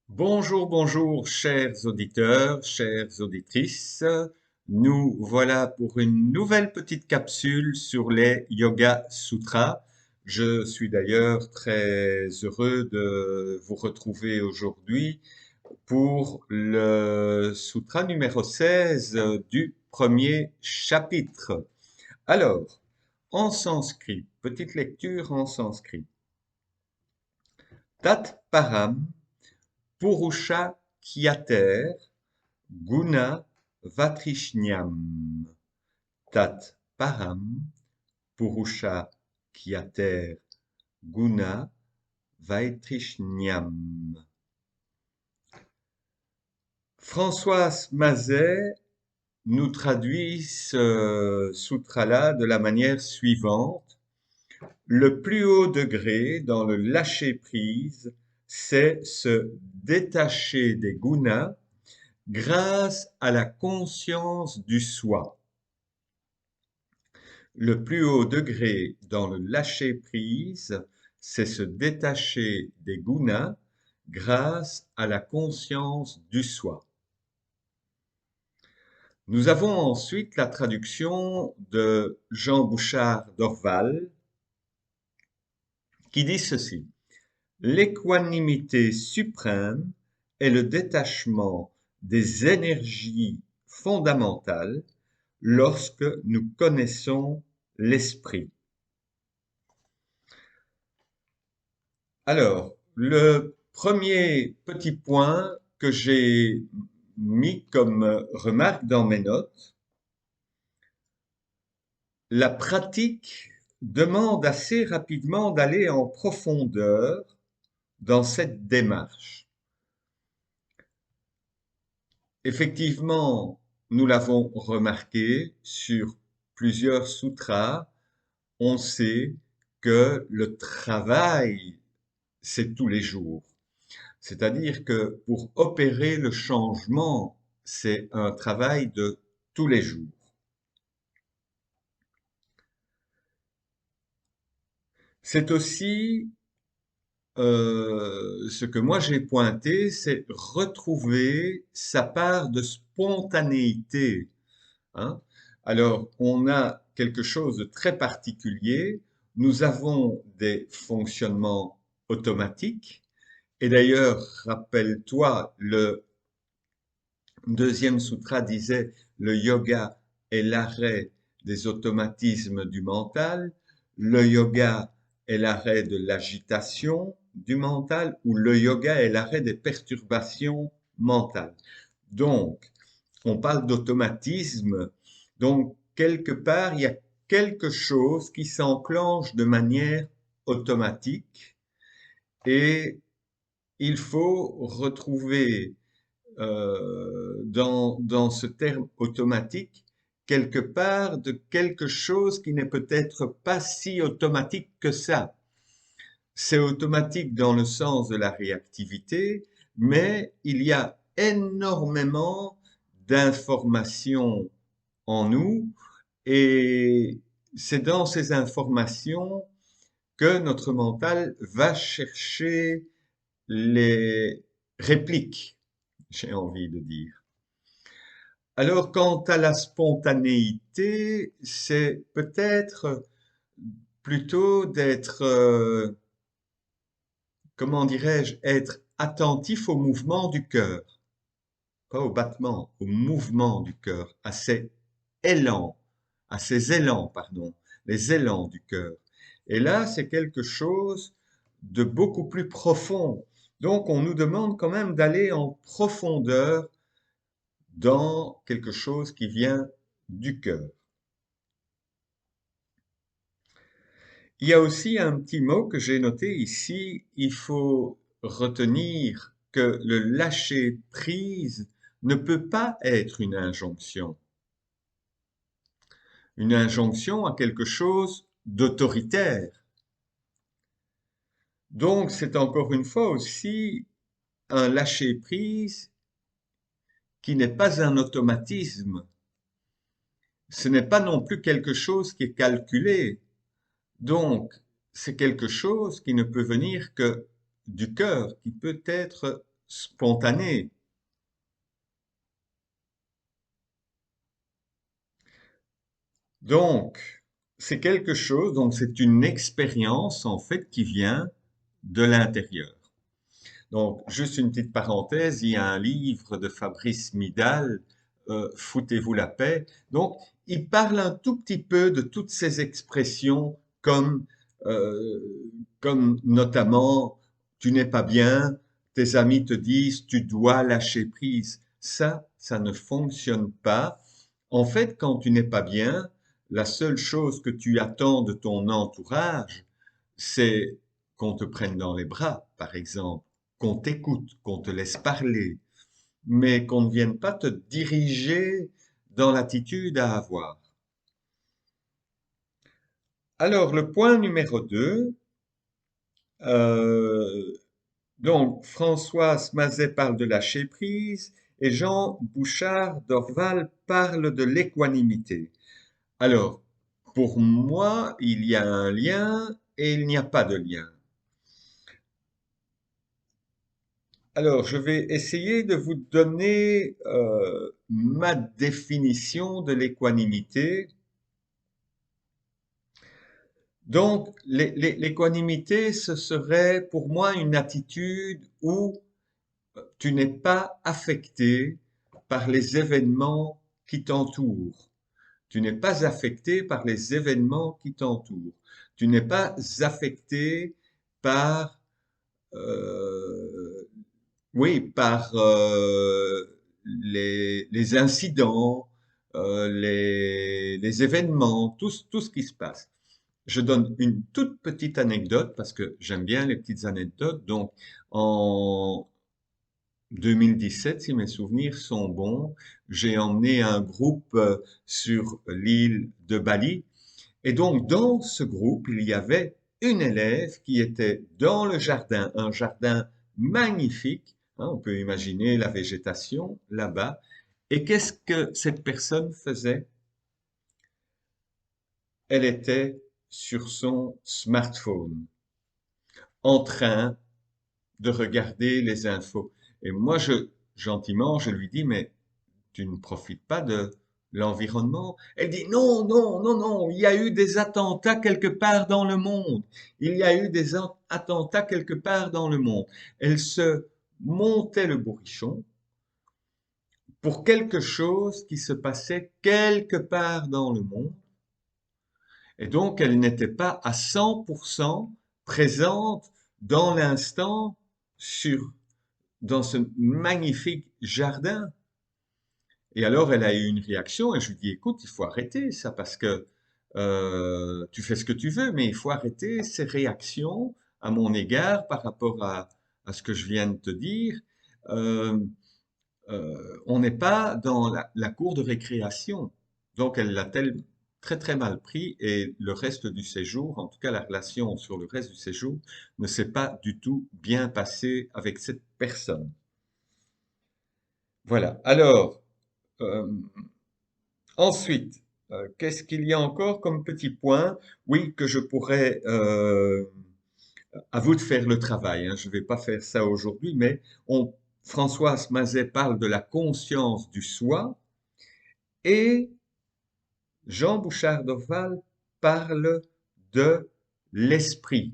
Bonjour, bonjour, chers auditeurs, chères auditrices. Nous voilà pour une nouvelle petite capsule sur les Yoga Sutras. Je suis d'ailleurs très heureux de vous retrouver aujourd'hui pour le sutra numéro 16 du premier chapitre. Alors, en sanskrit, petite lecture en sanskrit. Tat param Purusha Kyater Guna Vatrishnyam Tat Param Purusha Kyater Guna Vatrishnyam. Françoise Mazet nous traduit ce sutra-là de la manière suivante. Le plus haut degré dans le lâcher-prise, c'est se détacher des gunas grâce à la conscience du soi. Le plus haut degré dans le lâcher-prise, c'est se détacher des gunas grâce à la conscience du soi. Nous avons ensuite la traduction de Jean Bouchard d'Orval qui dit ceci. L'équanimité suprême est le détachement des énergies fondamentales lorsque nous connaissons l'esprit. Alors, le premier petit point que j'ai mis comme remarque dans mes notes, la pratique demande assez rapidement d'aller en profondeur dans cette démarche. Effectivement, nous l'avons remarqué sur plusieurs sutras, on sait que le travail, c'est tous les jours. C'est-à-dire que pour opérer le changement, c'est un travail de tous les jours. C'est aussi ce que moi j'ai pointé, c'est retrouver sa part de spontanéité, hein. Alors, on a quelque chose de très particulier. Nous avons des fonctionnements automatiques. Et d'ailleurs, rappelle-toi, le deuxième sutra disait le yoga est l'arrêt des automatismes du mental, le yoga est l'arrêt de l'agitation du mental ou le yoga est l'arrêt des perturbations mentales. Donc, on parle d'automatisme, donc quelque part, il y a quelque chose qui s'enclenche de manière automatique et il faut retrouver dans ce terme automatique quelque part de quelque chose qui n'est peut-être pas si automatique que ça. C'est automatique dans le sens de la réactivité, mais il y a énormément d'informations en nous et c'est dans ces informations que notre mental va chercher les répliques, j'ai envie de dire. Alors, quant à la spontanéité, c'est peut-être plutôt d'être, comment dirais-je, être attentif au mouvement du cœur, pas au battement, au mouvement du cœur, élans, à ces élans, pardon, les élans du cœur. Et là, c'est quelque chose de beaucoup plus profond. Donc, on nous demande quand même d'aller en profondeur dans quelque chose qui vient du cœur. Il y a aussi un petit mot que j'ai noté ici, il faut retenir que le lâcher prise ne peut pas être une injonction à quelque chose d'autoritaire. Donc c'est encore une fois aussi un lâcher prise qui n'est pas un automatisme. Ce n'est pas non plus quelque chose qui est calculé. Donc, c'est quelque chose qui ne peut venir que du cœur, qui peut être spontanée. Donc, c'est quelque chose, donc c'est une expérience en fait qui vient de l'intérieur. Donc, juste une petite parenthèse, il y a un livre de Fabrice Midal, Foutez-vous la paix. Donc, il parle un tout petit peu de toutes ces expressions euh, comme notamment tu n'es pas bien, tes amis te disent tu dois lâcher prise. Ça ne fonctionne pas. En fait, quand tu n'es pas bien, la seule chose que tu attends de ton entourage, c'est qu'on te prenne dans les bras, par exemple, qu'on t'écoute, qu'on te laisse parler, mais qu'on ne vienne pas te diriger dans l'attitude à avoir. Alors, le point numéro 2, euh, donc Françoise Mazet parle de lâcher prise et Jean Bouchard d'Orval parle de l'équanimité. Alors, pour moi, il y a un lien et il n'y a pas de lien. Alors, je vais essayer de vous donner ma définition de l'équanimité. Donc, l'équanimité, ce serait pour moi une attitude où tu n'es pas affecté par les événements qui t'entourent. Tu n'es pas affecté par les événements qui t'entourent. Tu n'es pas affecté par euh, oui, par les incidents, les événements, tout ce qui se passe. Je donne une toute petite anecdote parce que j'aime bien les petites anecdotes. Donc, en 2017, si mes souvenirs sont bons, j'ai emmené un groupe sur l'île de Bali. Et donc, dans ce groupe, il y avait une élève qui était dans le jardin, un jardin magnifique. Hein, on peut imaginer la végétation là-bas. Et qu'est-ce que cette personne faisait? Elle était sur son smartphone, en train de regarder les infos. Et moi, gentiment, je lui dis, mais tu ne profites pas de l'environnement? Elle dit, non, non, non, non, il y a eu des attentats quelque part dans le monde. Il y a eu des attentats quelque part dans le monde. Elle se montait le bourrichon pour quelque chose qui se passait quelque part dans le monde. Et donc, elle n'était pas à 100% présente dans l'instant dans ce magnifique jardin. Et alors, elle a eu une réaction et je lui dis, écoute, il faut arrêter ça parce que tu fais ce que tu veux, mais il faut arrêter ces réactions à mon égard par rapport à ce que je viens de te dire. Euh, on n'est pas dans la cour de récréation. Donc, elle l'a très très mal pris et le reste du séjour, en tout cas la relation sur le reste du séjour, ne s'est pas du tout bien passée avec cette personne. Voilà. Alors, euh, ensuite, qu'est-ce qu'il y a encore comme petit point? Oui, que je pourrais, à vous de faire le travail, hein, je ne vais pas faire ça aujourd'hui, mais Françoise Mazet parle de la conscience du soi et Jean Bouchard d'Orval parle de l'esprit.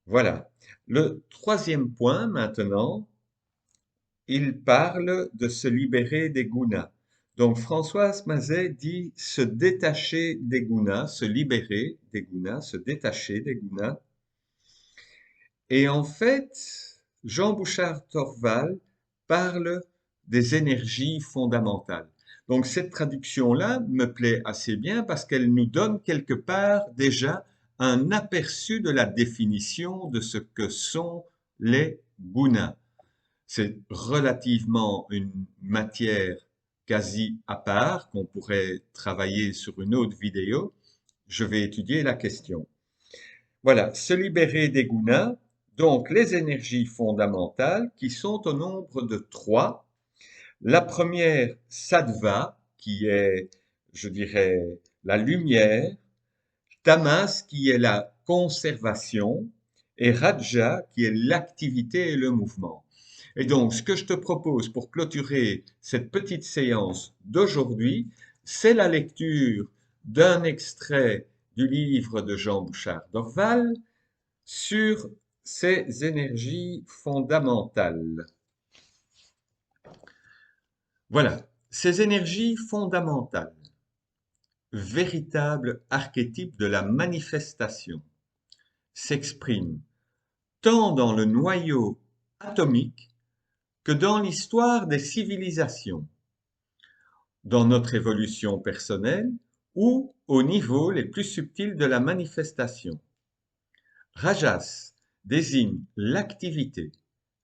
Voilà. Le troisième point maintenant, il parle de se libérer des gunas. Donc Françoise Mazet dit se détacher des gunas, se libérer des gunas, se détacher des gunas. Et en fait, Jean Bouchard Torval parle des énergies fondamentales. Donc cette traduction-là me plaît assez bien parce qu'elle nous donne quelque part déjà un aperçu de la définition de ce que sont les gunas. C'est relativement une matière quasi à part qu'on pourrait travailler sur une autre vidéo. Je vais étudier la question. Voilà, se libérer des gunas, donc les énergies fondamentales qui sont au nombre de trois. La première, sattva, qui est, je dirais, la lumière, tamas, qui est la conservation, et Raja qui est l'activité et le mouvement. Et donc, ce que je te propose pour clôturer cette petite séance d'aujourd'hui, c'est la lecture d'un extrait du livre de Jean Bouchard d'Orval sur ces énergies fondamentales. Voilà, ces énergies fondamentales, véritable archétype de la manifestation, s'expriment tant dans le noyau atomique que dans l'histoire des civilisations, dans notre évolution personnelle ou au niveau les plus subtils de la manifestation. Rajas désigne l'activité,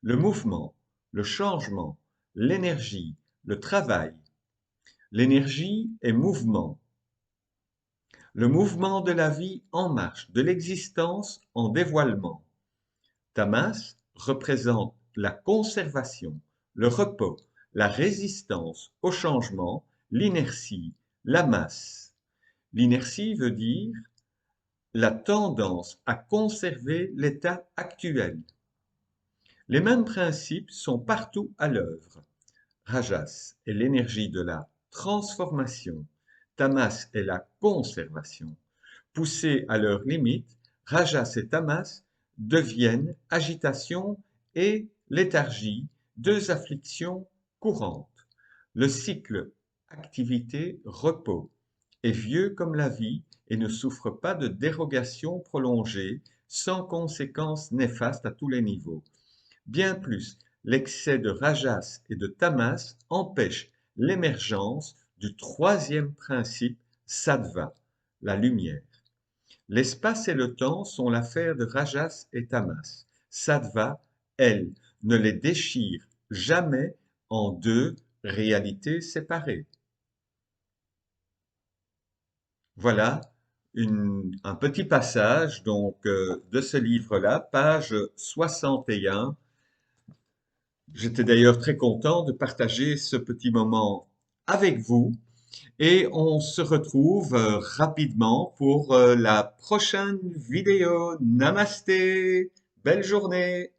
le mouvement, le changement, l'énergie, le travail. L'énergie est mouvement. Le mouvement de la vie en marche, de l'existence en dévoilement. Tamas représente la conservation, le repos, la résistance au changement, l'inertie, la masse. L'inertie veut dire la tendance à conserver l'état actuel. Les mêmes principes sont partout à l'œuvre. Rajas est l'énergie de la transformation, Tamas est la conservation. Poussés à leur limite, Rajas et Tamas deviennent agitation et léthargie, deux afflictions courantes. Le cycle activité-repos est vieux comme la vie et ne souffre pas de dérogations prolongées sans conséquences néfastes à tous les niveaux. Bien plus, l'excès de Rajas et de Tamas empêche l'émergence du troisième principe, Sattva, la lumière. L'espace et le temps sont l'affaire de Rajas et Tamas. Sattva, elle, ne les déchire jamais en deux réalités séparées. Voilà un petit passage donc de ce livre-là, page 61. J'étais d'ailleurs très content de partager ce petit moment avec vous et on se retrouve rapidement pour la prochaine vidéo. Namasté, belle journée.